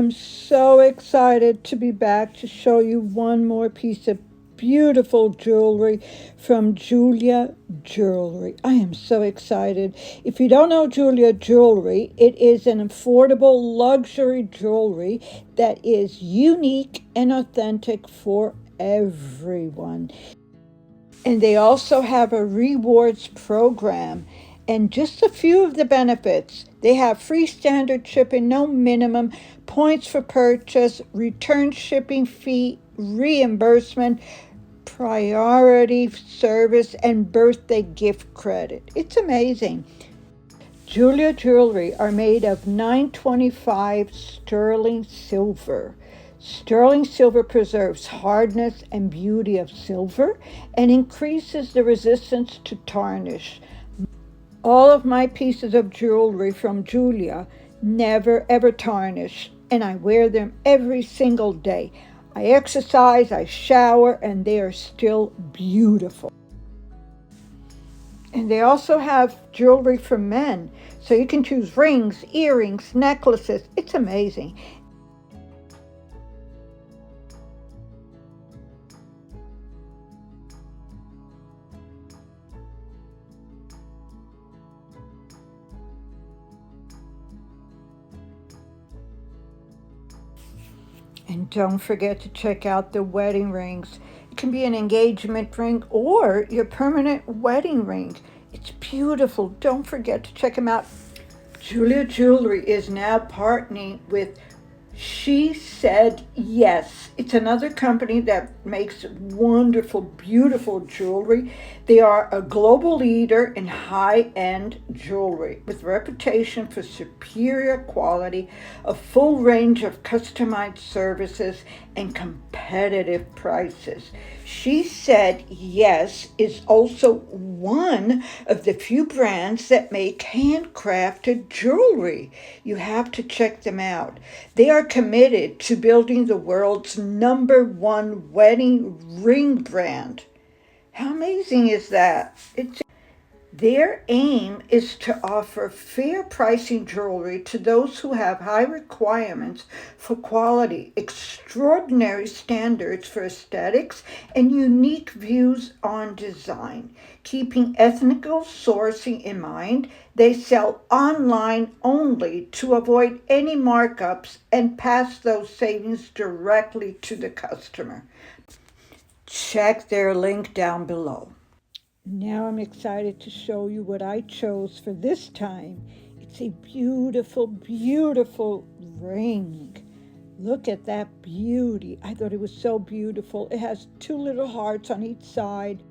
am so excited to be back to show you one more piece of beautiful jewelry from JEULIA Jewelry. I am so excited. If you don't know JEULIA Jewelry, it is an affordable luxury jewelry that is unique and authentic for everyone. And they also have a rewards program. And just a few of the benefits. They have free standard shipping, no minimum, points for purchase, return shipping fee, reimbursement, priority service, and birthday gift credit. It's amazing. JEULIA Jewelry are made of 925 sterling silver. Sterling silver preserves hardness and beauty of silver and increases the resistance to tarnish. All of my pieces of jewelry from JEULIA never ever tarnish, and I wear them every single day. I exercise, I shower, and they are still beautiful. And they also have jewelry for men, so you can choose rings, earrings, necklaces. It's amazing. And don't forget to check out the wedding rings. It can be an engagement ring or your permanent wedding ring. It's beautiful. Don't forget to check them out. JEULIA Jewelry is now partnering with She Said Yes. It's another company that makes wonderful, beautiful jewelry. They are a global leader in high-end jewelry with reputation for superior quality, a full range of customized services, and competitive prices. She Said Yes is also one of the few brands that make handcrafted jewelry. You have to check them out. They are committed to building the world's #1 wedding ring brand. How amazing is that? Their aim is to offer fair pricing jewelry to those who have high requirements for quality, extraordinary standards for aesthetics, and unique views on design. Keeping ethical sourcing in mind, they sell online only to avoid any markups and pass those savings directly to the customer. Check their link down below. Now I'm excited to show you what I chose for this time. It's a beautiful, beautiful ring. Look at that beauty. I thought it was so beautiful. It has 2 little hearts on each side.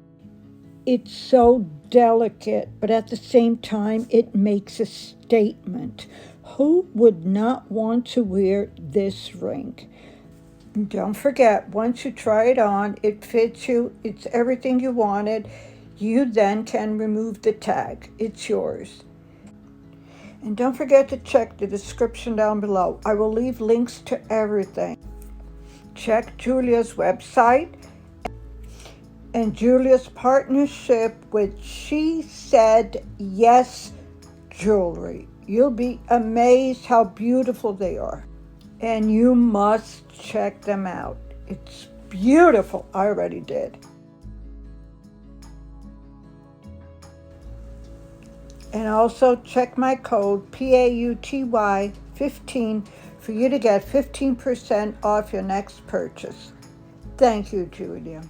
It's so delicate, but at the same time, it makes a statement. Who would not want to wear this ring? Don't forget, once you try it on, it fits you, it's everything you wanted. You then can remove the tag. It's yours. And don't forget to check the description down below. I will leave links to everything. Check JEULIA's website and JEULIA's partnership with She Said Yes Jewelry. You'll be amazed how beautiful they are. And you must check them out. It's beautiful. I already did. And also check my code PAUTY15 for you to get 15% off your next purchase. Thank you, JEULIA.